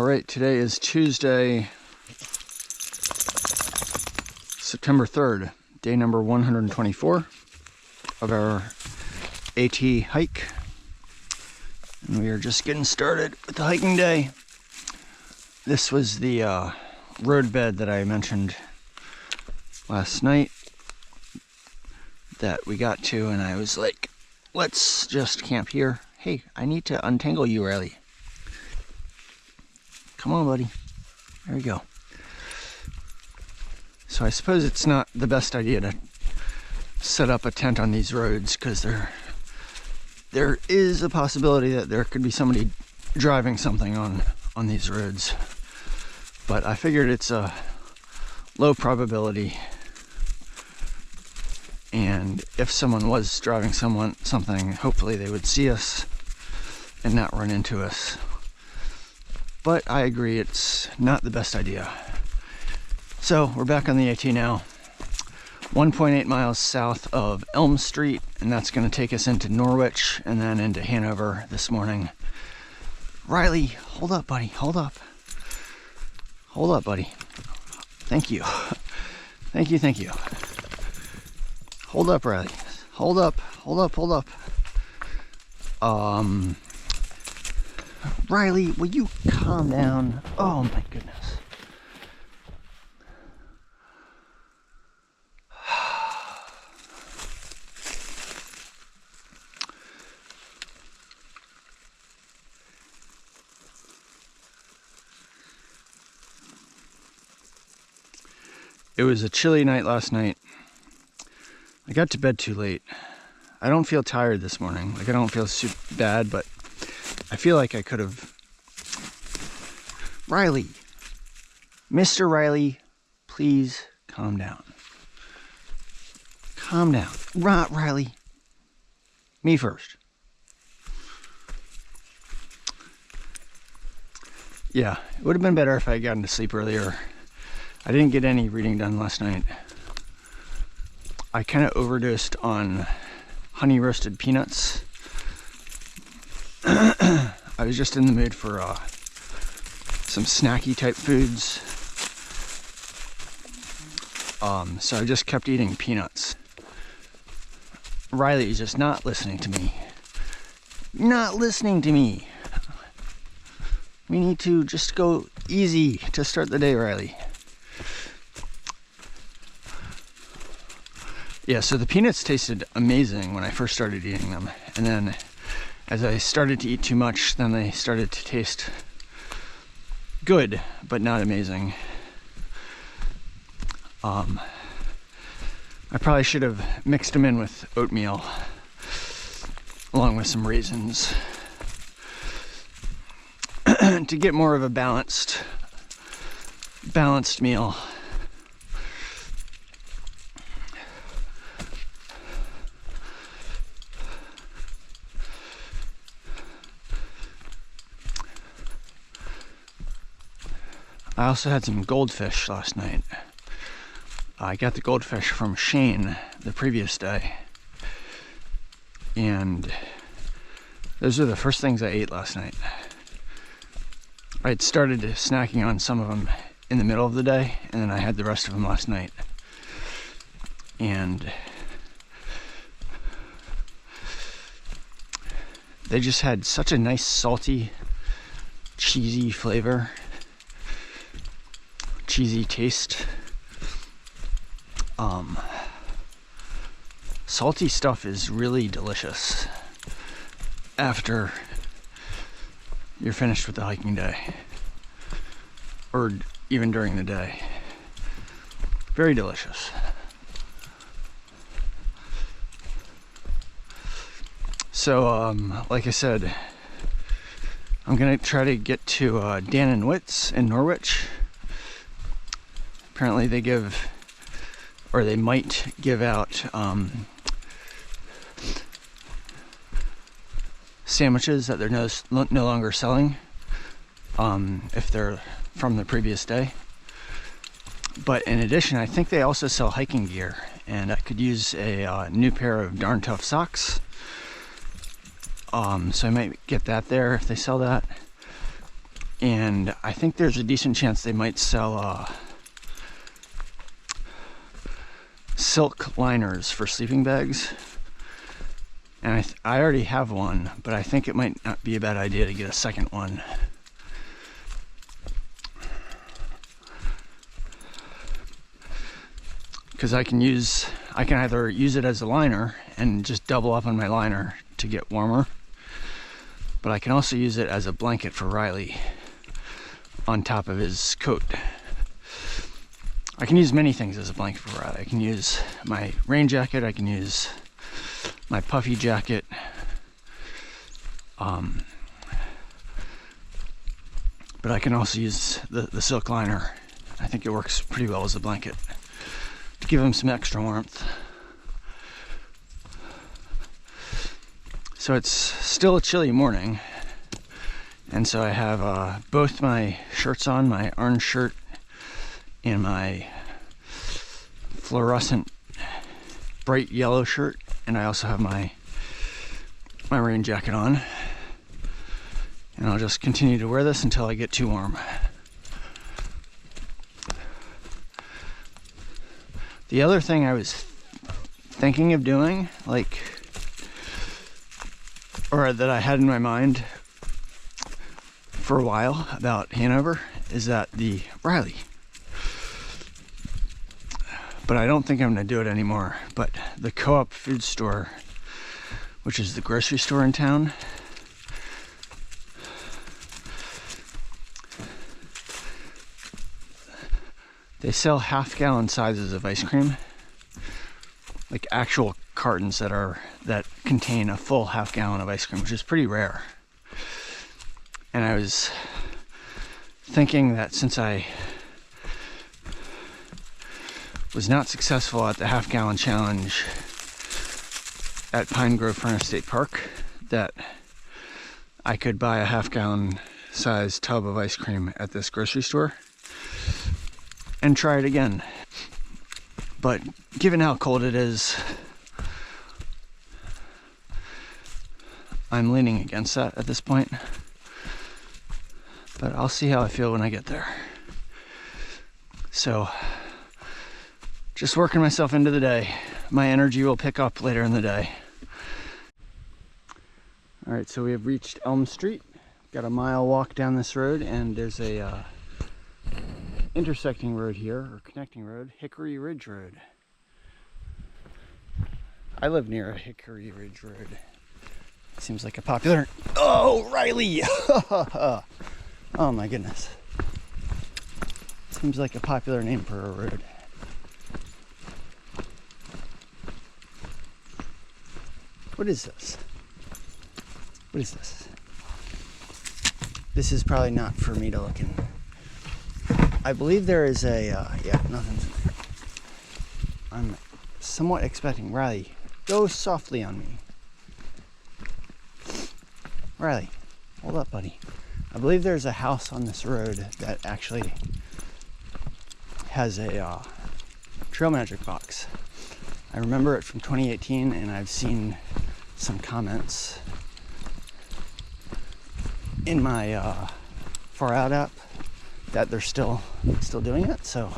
Alright, today is Tuesday, September 3rd, day number 124 of our AT hike. And we are just getting started with the hiking day. This was the roadbed that I mentioned last night that we got to, and I was like, let's just camp here. Hey, I need to untangle you, Riley. Come on, buddy. There we go. So I suppose it's not the best idea to set up a tent on these roads, because there is a possibility that there could be somebody driving something on these roads. But I figured it's a low probability, and if someone was driving something, hopefully they would see us and not run into us. But I agree, it's not the best idea. So we're back on the AT now, 1.8 miles south of Elm Street, and that's going to take us into Norwich and then into Hanover this morning. Riley, hold up, buddy, hold up. Hold up, buddy. Thank you. Thank you, thank you. Hold up, Riley. Hold up, hold up, hold up. Riley, will you calm down? Oh my goodness. It was a chilly night last night. I got to bed too late. I don't feel tired this morning. Like, I don't feel super bad, but I feel like I could have... Riley! Mr. Riley, please calm down. Calm down. Riley. Me first. Yeah, it would have been better if I had gotten to sleep earlier. I didn't get any reading done last night. I kind of overdosed on honey roasted peanuts. I was just in the mood for some snacky type foods. So I just kept eating peanuts. Riley is just not listening to me. Not listening to me. We need to just go easy to start the day, Riley. Yeah, so the peanuts tasted amazing when I first started eating them. And then as I started to eat too much, then they started to taste good, but not amazing. I probably should have mixed them in with oatmeal, along with some raisins, to get more of a balanced meal. I also had some goldfish last night. I got the goldfish from Shane the previous day, and those are the first things I ate last night. I'd started snacking on some of them in the middle of the day, and then I had the rest of them last night. And they just had such a nice salty, cheesy flavor. Cheesy taste. Salty stuff is really delicious after you're finished with the hiking day, or even during the day. Very delicious. So, like I said, I'm gonna try to get to Dan and Witt's in Norwich. Apparently they give, or they might give out sandwiches that they're no longer selling, if they're from the previous day. But in addition, I think they also sell hiking gear, and I could use a new pair of Darn Tough socks. So I might get that there if they sell that. and I think there's a decent chance they might sell silk liners for sleeping bags. And I already have one, but I think it might not be a bad idea to get a second one. Because I can either use it as a liner and just double up on my liner to get warmer, but I can also use it as a blanket for Riley on top of his coat. I can use many things as a blanket for Riley. I can use my rain jacket, I can use my puffy jacket, but I can also use the silk liner. I think it works pretty well as a blanket to give him some extra warmth. So it's still a chilly morning, and so I have both my shirts on, my orange shirt and my fluorescent bright yellow shirt, and I also have my rain jacket on, and I'll just continue to wear this until I get too warm. The other thing I was thinking of doing, or that I had in my mind for a while about Hanover, is that the Riley. But I don't think I'm going to do it anymore. But the Co-op food store, which is the grocery store in town, they sell half-gallon sizes of ice cream, like actual cartons that contain a full half-gallon of ice cream, which is pretty rare. And I was thinking that since I was not successful at the half-gallon challenge at Pine Grove Furnace State Park, that I could buy a half-gallon size tub of ice cream at this grocery store and try it again. But given how cold it is, I'm leaning against that at this point. But I'll see how I feel when I get there. So, just working myself into the day. My energy will pick up later in the day. Alright, so we have reached Elm Street. Got a mile walk down this road, and there's a intersecting road here, or connecting road, Hickory Ridge Road. I live near a Hickory Ridge Road. Seems like a popular... Oh, Riley! Oh my goodness. Seems like a popular name for a road. What is this? What is this? This is probably not for me to look in. I believe there is a, yeah, nothing's in there. I'm somewhat expecting Riley. Go softly on me. Riley, hold up, buddy. I believe there's a house on this road that actually has a Trail Magic box. I remember it from 2018, and I've seen some comments in my Far Out app that they're still doing it, so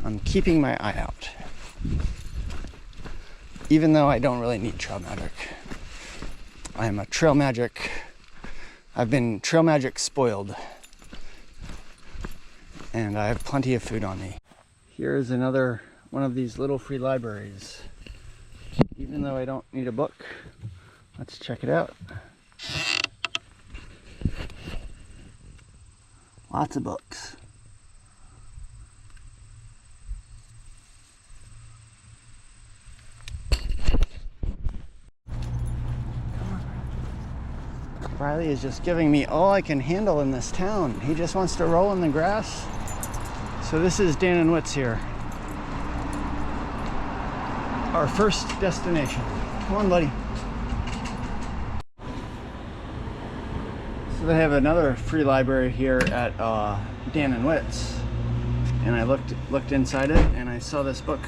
I'm keeping my eye out. Even though I don't really need Trail Magic. I'm a Trail Magic... I've been Trail Magic spoiled. And I have plenty of food on me. Here is another one of these little free libraries. Even though I don't need a book, let's check it out. Lots of books. Riley is just giving me all I can handle in this town. He just wants to roll in the grass. So this is Dan and Witt's here. Our first destination. Come on, buddy. So they have another free library here at Dan and Witt's. And I looked inside it, and I saw this book.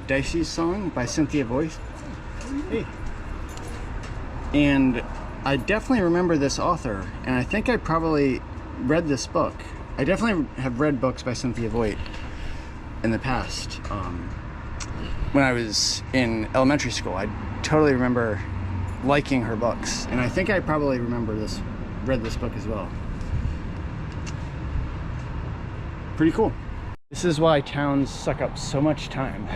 Dicey's Song by Cynthia Voice. Hey. And I definitely remember this author, and I think I probably read this book. I definitely have read books by Cynthia Voigt in the past. When I was in elementary school, I totally remember liking her books, and I think I probably read this book as well. Pretty cool. This is why towns suck up so much time.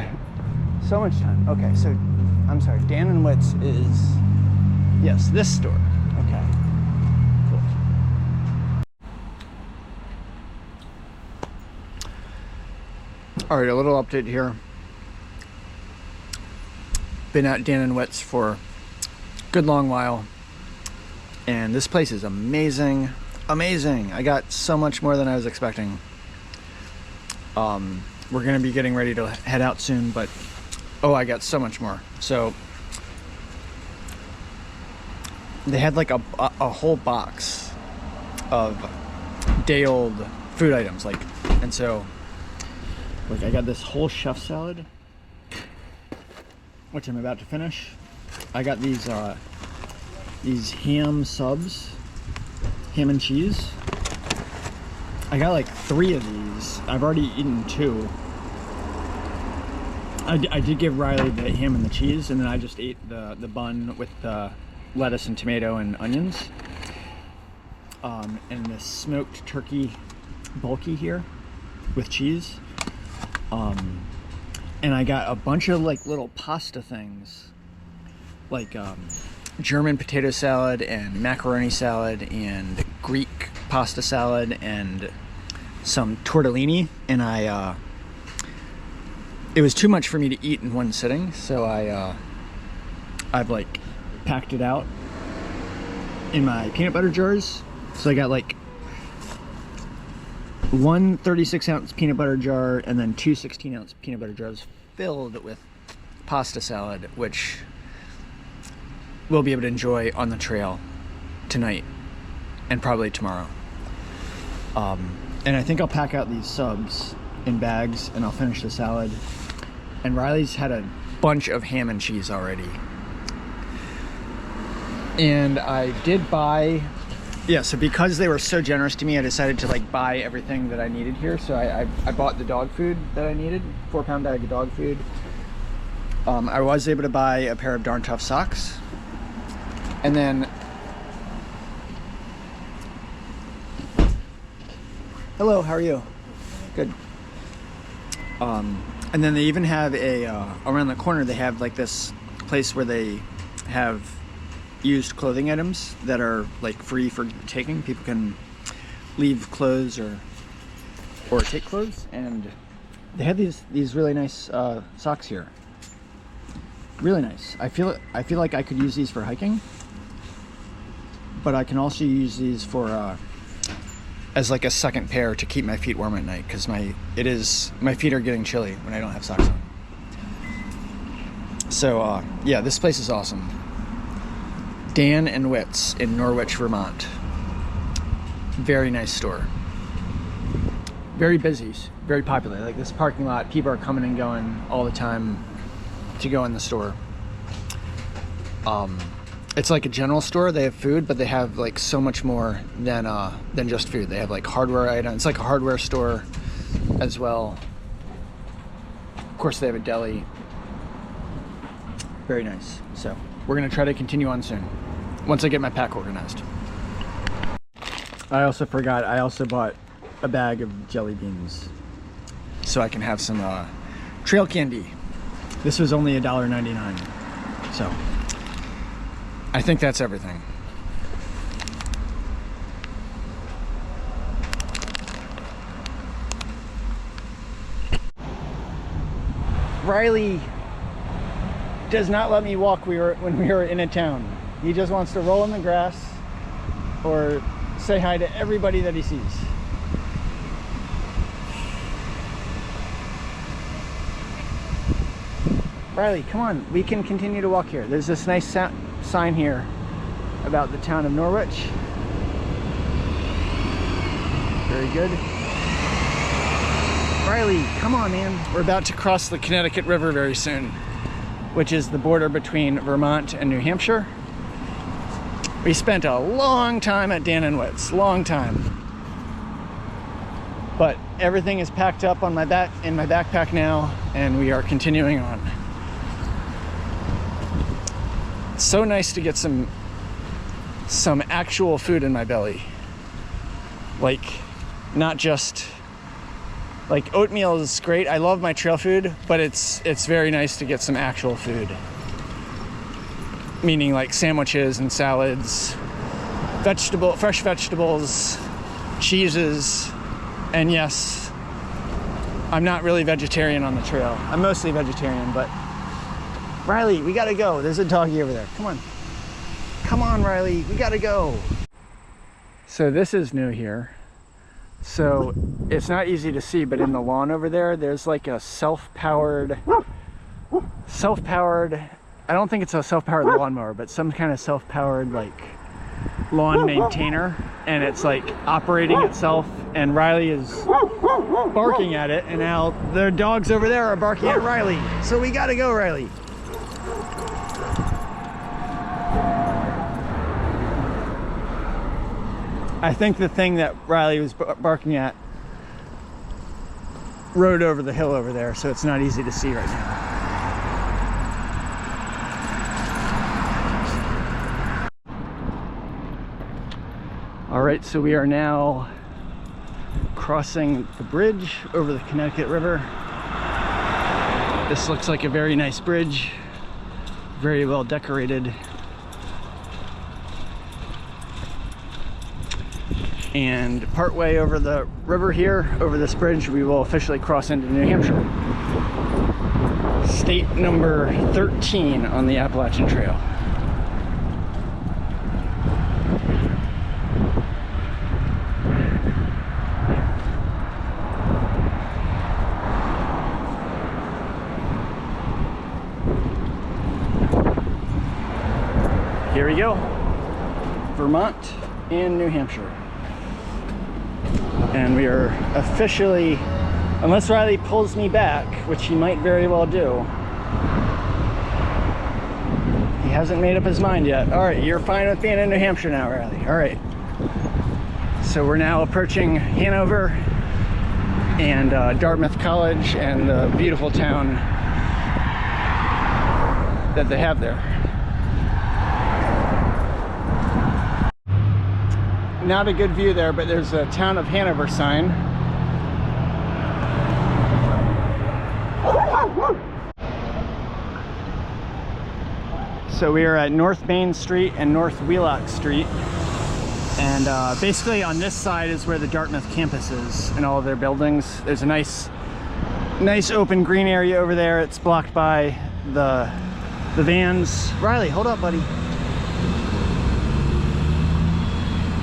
So much time. Okay, so I'm sorry, Dan and Witt's is, yes, this store. Okay, cool. All right, a little update here. Been at Dan and Witt's for a good long while, and this place is amazing. Amazing. I got so much more than I was expecting. We're gonna be getting ready to head out soon, but oh, I got so much more. So they had like a whole box of day-old food items, like, and so like I got this whole chef salad, which I'm about to finish. I got these ham subs, ham and cheese. I got like 3 of these. I've already eaten 2. I did give Riley the ham and the cheese, and then I just ate the bun with the lettuce and tomato and onions. And the smoked turkey bulky here with cheese. And I got a bunch of like little pasta things, like German potato salad and macaroni salad and Greek pasta salad and some tortellini, and it was too much for me to eat in one sitting, so I've like packed it out in my peanut butter jars. So I got like one 36-ounce peanut butter jar and then 2 16-ounce peanut butter jars filled with pasta salad, which we'll be able to enjoy on the trail tonight and probably tomorrow. And I think I'll pack out these subs in bags and I'll finish the salad. And Riley's had a bunch of ham and cheese already. And I did buy, yeah, so because they were so generous to me, I decided to like buy everything that I needed here. So I bought the dog food that I needed, 4-pound bag of dog food. I was able to buy a pair of Darn Tough socks. And then, hello, how are you? Good. And then they even have around the corner, they have like this place where they have used clothing items that are like free for taking. People can leave clothes or take clothes, and they have these really nice socks here. Really nice. I feel like I could use these for hiking, but I can also use these for as like a second pair to keep my feet warm at night, because my feet are getting chilly when I don't have socks on. So yeah, this place is awesome. Dan and Witt's in Norwich, Vermont. Very nice store. Very busy, very popular. Like this parking lot, people are coming and going all the time to go in the store. It's like a general store. They have food, but they have like so much more than just food. They have like hardware items. It's like a hardware store as well. Of course, they have a deli. Very nice. So we're gonna try to continue on soon, once I get my pack organized. I also forgot, I also bought a bag of jelly beans so I can have some trail candy. This was only $1.99. So I think that's everything. Riley does not let me walk when we were in a town. He just wants to roll in the grass or say hi to everybody that he sees. Riley, come on, we can continue to walk here. There's this nice sign here about the town of Norwich. Very good. Riley, come on, man. We're about to cross the Connecticut River very soon, which is the border between Vermont and New Hampshire. We spent a long time at Dan and Witt's, long time. But everything is packed up on my in my backpack now, and we are continuing on. It's so nice to get some actual food in my belly. Like, not just like oatmeal is great. I love my trail food, but it's very nice to get some actual food. Meaning like sandwiches and salads, fresh vegetables, cheeses, and yes, I'm not really vegetarian on the trail. I'm mostly vegetarian, but Riley, we gotta go. There's a doggy over there. Come on. Come on, Riley, we gotta go. So this is new here. So it's not easy to see, but in the lawn over there, there's like a self-powered, I don't think it's a self-powered lawnmower, but some kind of self-powered like lawn maintainer, and it's like operating itself, and Riley is barking at it, and now the dogs over there are barking at Riley. So we gotta go, Riley. I think the thing that Riley was barking at rode over the hill over there, so it's not easy to see right now. All right, so we are now crossing the bridge over the Connecticut River. This looks like a very nice bridge, very well decorated. And partway over the river here, over this bridge, we will officially cross into New Hampshire. State number 13 on the Appalachian Trail. Here we go. Vermont and New Hampshire. And we are officially, unless Riley pulls me back, which he might very well do. He hasn't made up his mind yet. All right, you're fine with being in New Hampshire now, Riley. All right. So we're now approaching Hanover and Dartmouth College and the beautiful town that they have there. Not a good view there, but there's a Town of Hanover sign. So we are at North Main Street and North Wheelock Street. And basically on this side is where the Dartmouth campus is and all of their buildings. There's a nice open green area over there. It's blocked by the vans. Riley, hold up, buddy.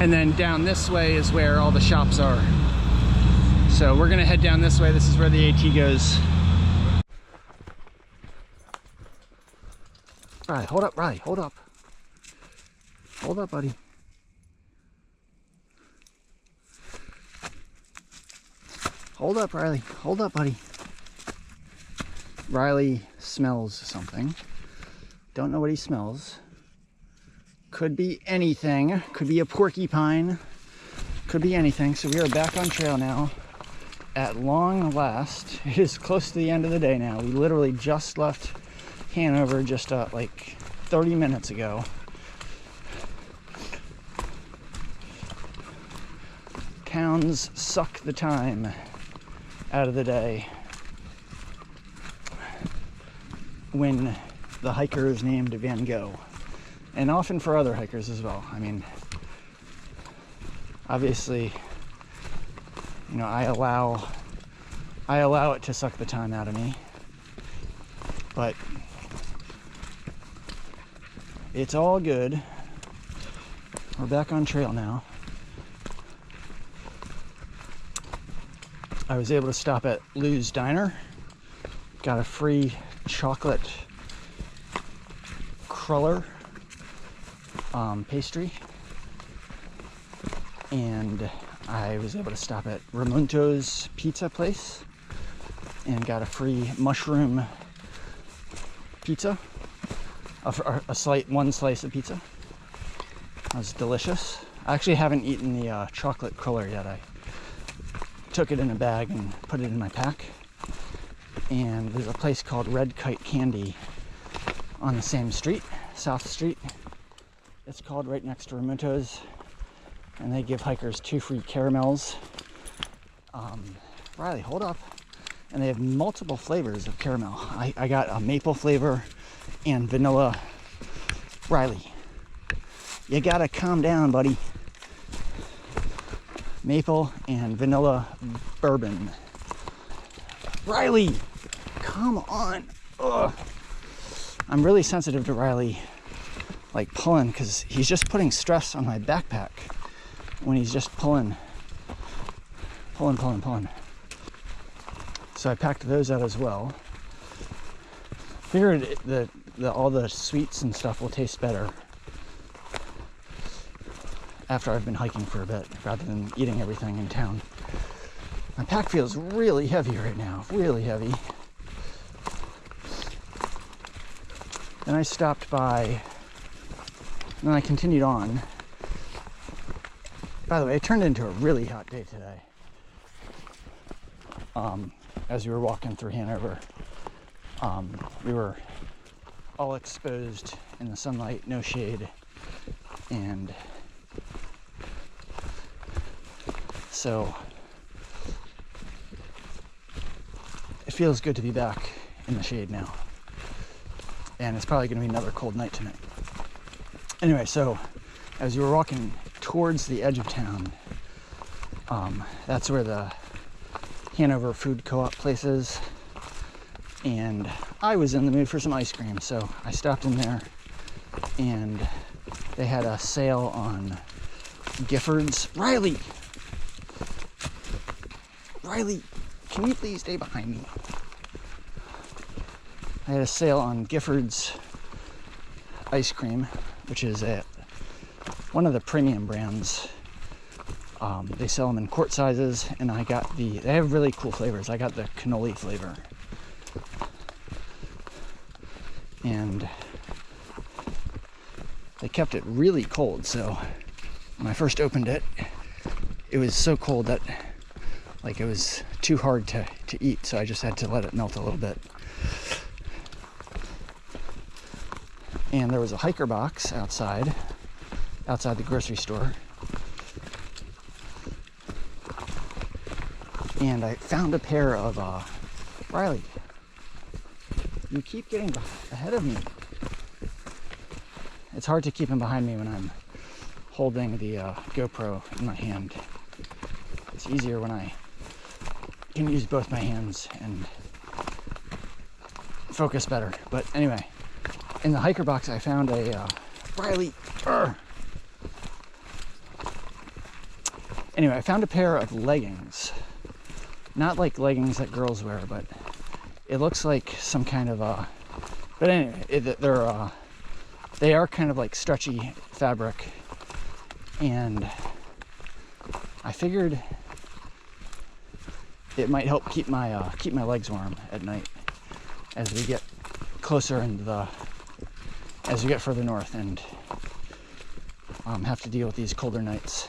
And then down this way is where all the shops are. So we're gonna head down this way. This is where the AT goes. Riley, hold up, Riley, hold up. Hold up, buddy. Hold up, Riley, hold up, buddy. Riley smells something. Don't know what he smells. Could be anything, could be a porcupine, could be anything. So we are back on trail now at long last. It is close to the end of the day now. We literally just left Hanover just like 30 minutes ago. Towns suck the time out of the day when the hiker is named Van Gogh. And often for other hikers as well. I mean, obviously, you know, I allow it to suck the time out of me, but it's all good. We're back on trail now. I was able to stop at Lou's Diner, got a free chocolate cruller pastry, and I was able to stop at Ramonto's pizza place and got a free mushroom pizza, one slice of pizza. That was delicious. I actually haven't eaten the chocolate cruller yet. I took it in a bag and put it in my pack. And there's a place called Red Kite Candy on the same street, South Street. It's called, right next to Ramuto's. And they give hikers 2 free caramels. Riley, hold up. And they have multiple flavors of caramel. I got a maple flavor and vanilla. Riley, you gotta calm down, buddy. Maple and vanilla bourbon. Riley, come on. Ugh. I'm really sensitive to Riley, like pulling, because he's just putting stress on my backpack when he's just pulling. So I packed those out as well. Figured that all the sweets and stuff will taste better after I've been hiking for a bit, rather than eating everything in town. My pack feels really heavy right now, really heavy. Then I stopped by, and then I continued on. By the way, it turned into a really hot day today. As we were walking through Hanover, we were all exposed in the sunlight, no shade, and so it feels good to be back in the shade now. And it's probably going to be another cold night tonight. Anyway, so as you were walking towards the edge of town, that's where the Hanover Food Co-op place is. And I was in the mood for some ice cream, so I stopped in there, and they had a sale on Giffords. Riley, can you please stay behind me? I had a sale on Giffords ice cream, which is one of the premium brands. They sell them in quart sizes, and I got they have really cool flavors. I got the cannoli flavor. And they kept it really cold, so when I first opened it, it was so cold that it was too hard to eat, so I just had to let it melt a little bit. And there was a hiker box outside the grocery store. And I found a pair of, Riley, you keep getting ahead of me. It's hard to keep him behind me when I'm holding the GoPro in my hand. It's easier when I can use both my hands and focus better. But anyway, in the hiker box I found a, Riley, Anyway, I found a pair of leggings. Not like leggings that girls wear, but it looks like some kind of but anyway, they are kind of like stretchy fabric, and I figured it might help keep my legs warm at night as we get closer as we get further north and have to deal with these colder nights.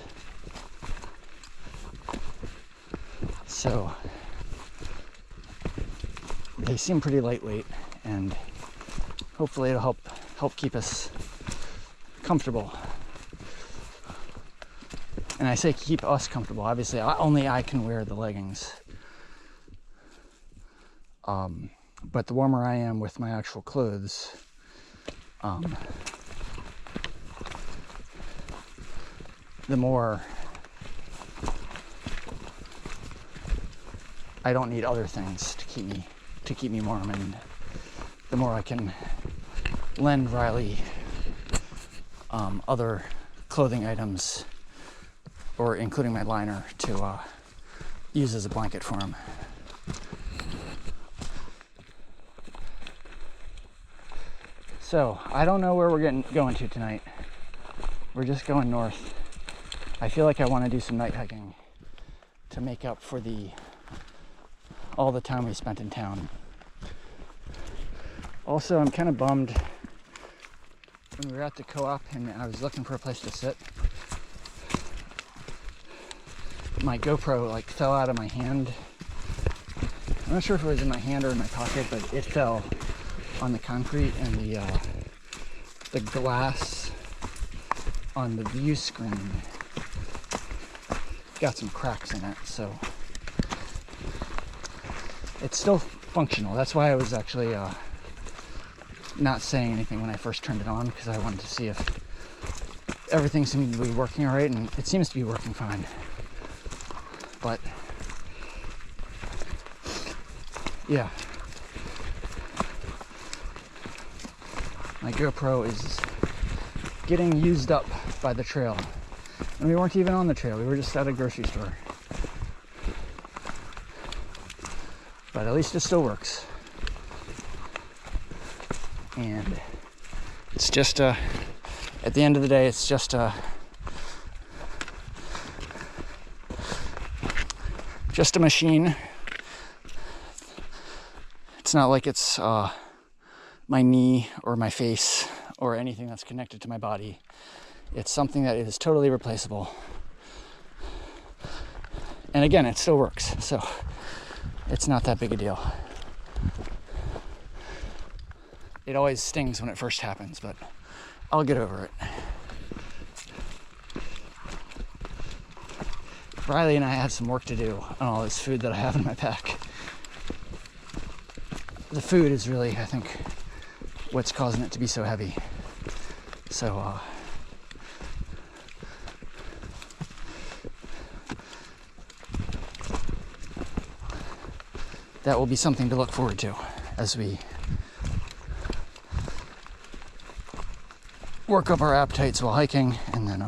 So they seem pretty lightweight, and hopefully it'll help keep us comfortable. And I say keep us comfortable. Obviously, only I can wear the leggings. But the warmer I am with my actual clothes, the more I don't need other things to keep me warm, and the more I can lend Riley other clothing items, or including my liner, to use as a blanket for him. So I don't know where we're going to tonight. We're just going north. I feel like I want to do some night hiking to make up for all the time we spent in town. Also, I'm kind of bummed when we were at the co-op and I was looking for a place to sit, my GoPro like fell out of my hand. I'm not sure if it was in my hand or in my pocket, but it fell on the concrete, and the glass on the view screen got some cracks in it, so it's still functional. That's why I was actually not saying anything when I first turned it on, because I wanted to see if everything seemed to be working all right, and it seems to be working fine. But yeah, my GoPro is getting used up by the trail. And we weren't even on the trail, we were just at a grocery store. But at least it still works. And it's just at the end of the day, it's just a machine. It's not like it's my knee or my face or anything that's connected to my body. It's something that is totally replaceable. And again, it still works, so it's not that big a deal. It always stings when it first happens, but I'll get over it. Riley and I have some work to do on all this food that I have in my pack. The food is really, I think, what's causing it to be so heavy. So, that will be something to look forward to as we work up our appetites while hiking, and then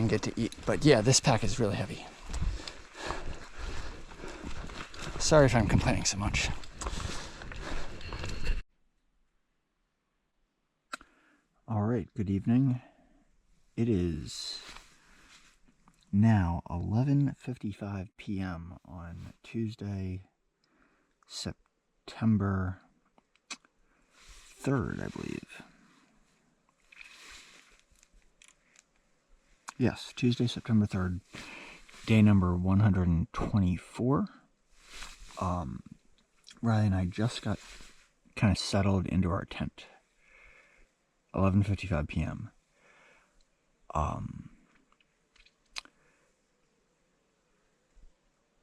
get to eat. But yeah, this pack is really heavy. Sorry if I'm complaining so much. All right, good evening. It is now 11:55 p.m. on Tuesday, September 3rd, I believe. Yes, Tuesday, September 3rd, day number 124. Riley and I just got kind of settled into our tent. 11:55 p.m.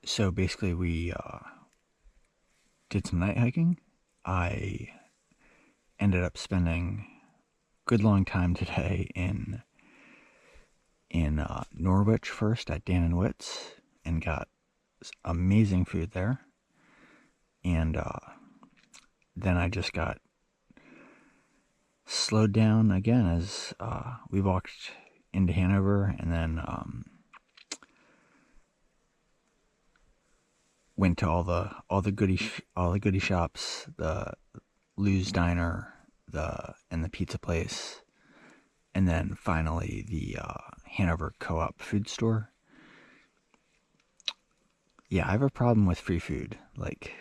So basically we did some night hiking. I ended up spending a good long time today in Norwich first at Dan and Witt's, and got amazing food there. And then I just got slowed down again as we walked into Hanover, and then went to all the goodie shops, the Lou's Diner, and the pizza place, and then finally the Hanover Co-op food store. Yeah, I have a problem with free food. Like,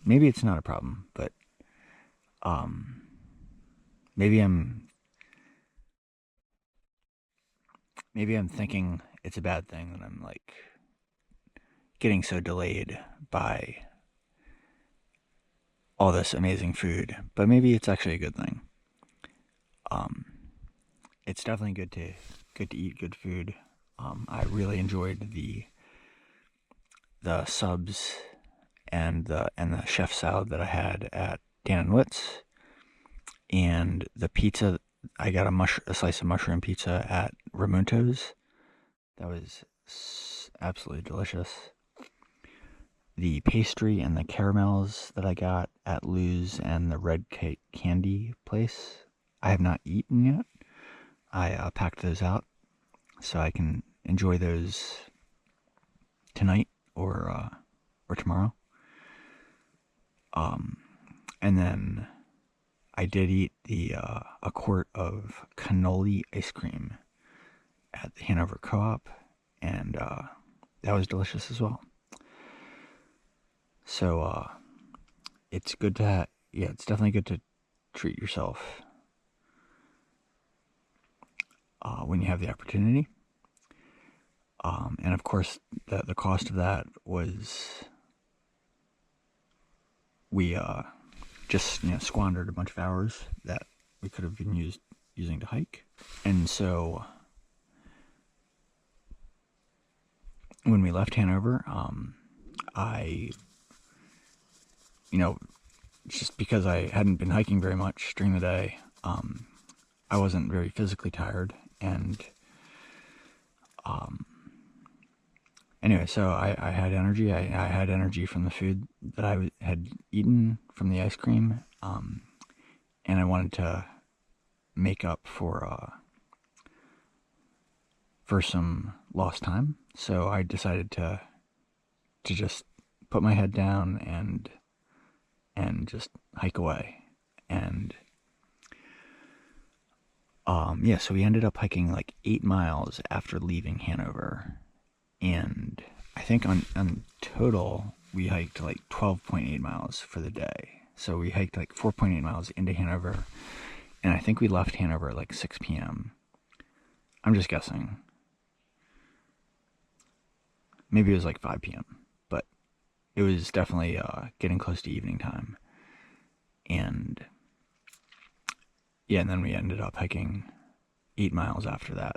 maybe it's not a problem, but maybe I'm thinking it's a bad thing that I'm like getting so delayed by all this amazing food, but maybe it's actually a good thing. It's definitely good to eat good food. I really enjoyed the subs and the chef salad that I had at Dan and Witt's, and the pizza. I got a slice of mushroom pizza at Ramunto's. That was absolutely delicious. The pastry and the caramels that I got at Lou's and the red cake candy place, I have not eaten yet. I packed those out so I can enjoy those tonight or tomorrow. And then I did eat a quart of cannoli ice cream at the Hanover Co-op, and that was delicious as well. So it's good to it's definitely good to treat yourself when you have the opportunity. And of course, the cost of that was we just squandered a bunch of hours that we could have been using to hike. And so when we left Hanover, I just because I hadn't been hiking very much during the day, I wasn't very physically tired, and anyway, so I had energy. I had energy from the food that I had eaten, from the ice cream, and I wanted to make up for some lost time. So I decided to just put my head down and just hike away. And so we ended up hiking like 8 miles after leaving Hanover. And I think on total, we hiked like 12.8 miles for the day. So we hiked like 4.8 miles into Hanover. And I think we left Hanover at like 6 p.m. I'm just guessing. Maybe it was like 5 p.m. But it was definitely getting close to evening time. And and then we ended up hiking 8 miles after that.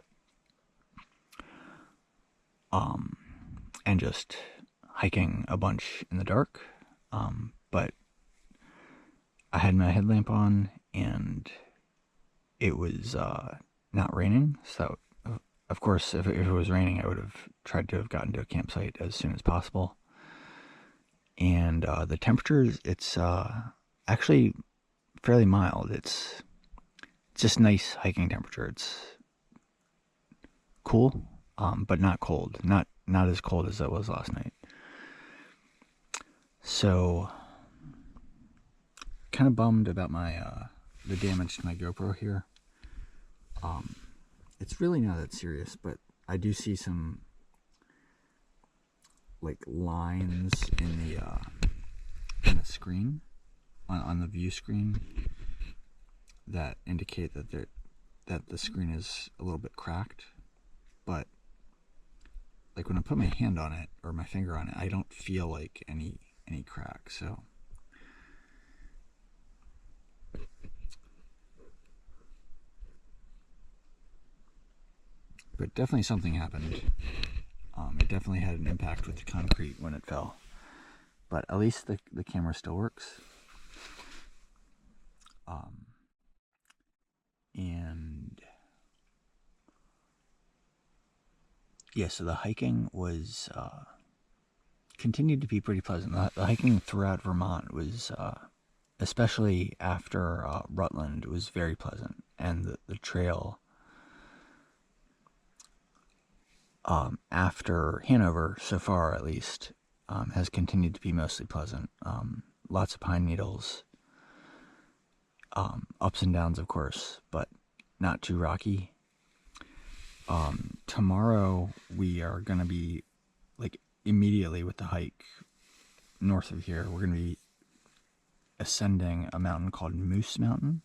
And just hiking a bunch in the dark. But I had my headlamp on, and it was not raining. So, of course, if it was raining, I would have tried to have gotten to a campsite as soon as possible. And the temperature, it's actually fairly mild. It's just nice hiking temperature. It's cool, but not cold. Not as cold as it was last night. So, kind of bummed about my the damage to my GoPro here. It's really not that serious, but I do see some like lines in the screen, on the view screen, that indicate that the screen is a little bit cracked. But like when I put my hand on it or my finger on it, I don't feel like any crack. So but definitely something happened. It definitely had an impact with the concrete when it fell. But at least the camera still works. And so the hiking was continued to be pretty pleasant. The hiking throughout Vermont was, especially after Rutland, was very pleasant. And the trail after Hanover, so far at least, has continued to be mostly pleasant. Lots of pine needles, ups and downs, of course, but not too rocky. Tomorrow we are going to be, like, immediately with the hike north of here, we're going to be ascending a mountain called Moose Mountain,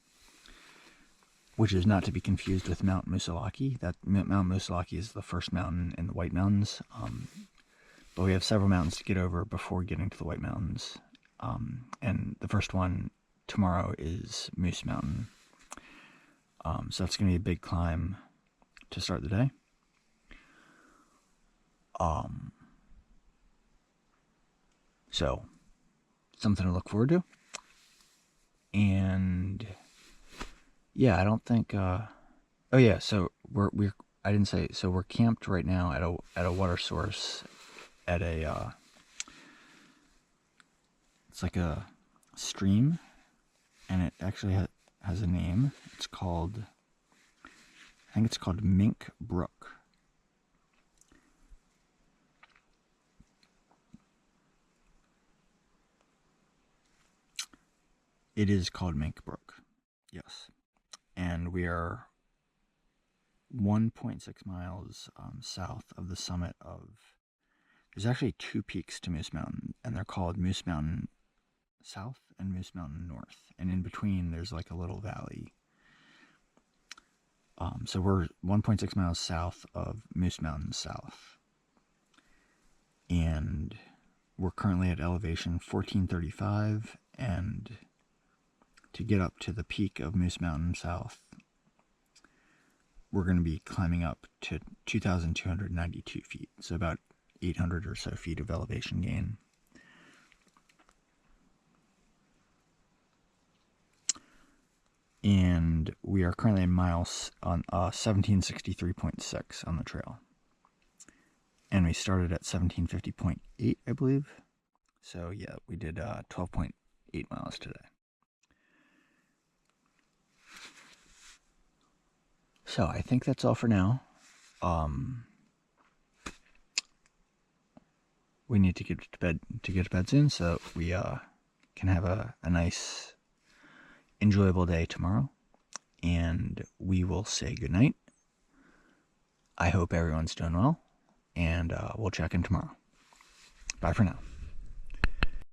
which is not to be confused with Mount Moosilauke. That Mount Moosilauke is the first mountain in the White Mountains, but we have several mountains to get over before getting to the White Mountains. And the first one tomorrow is Moose Mountain. So that's going to be a big climb to start the day. So something to look forward to. And I don't think so we're I didn't say, so we're camped right now at a water source at a it's like a stream, and it actually has a name. I think it's called Mink Brook. It is called Mink Brook, yes. And we are 1.6 miles south of the summit of... There's actually 2 peaks to Moose Mountain, and they're called Moose Mountain south and Moose Mountain north, and in between there's like a little valley. So we're 1.6 miles south of Moose Mountain south, and we're currently at elevation 1435, and to get up to the peak of Moose Mountain south, we're going to be climbing up to 2,292 feet, so about 800 or so feet of elevation gain. And we are currently miles on 1763.6 on the trail. And we started at 1750.8, I believe. So yeah, we did 12.8 miles today. So I think that's all for now. We need to get to bed soon, so we can have a nice, enjoyable day tomorrow. And we will say goodnight. I hope everyone's doing well, and we'll check in tomorrow. Bye for now.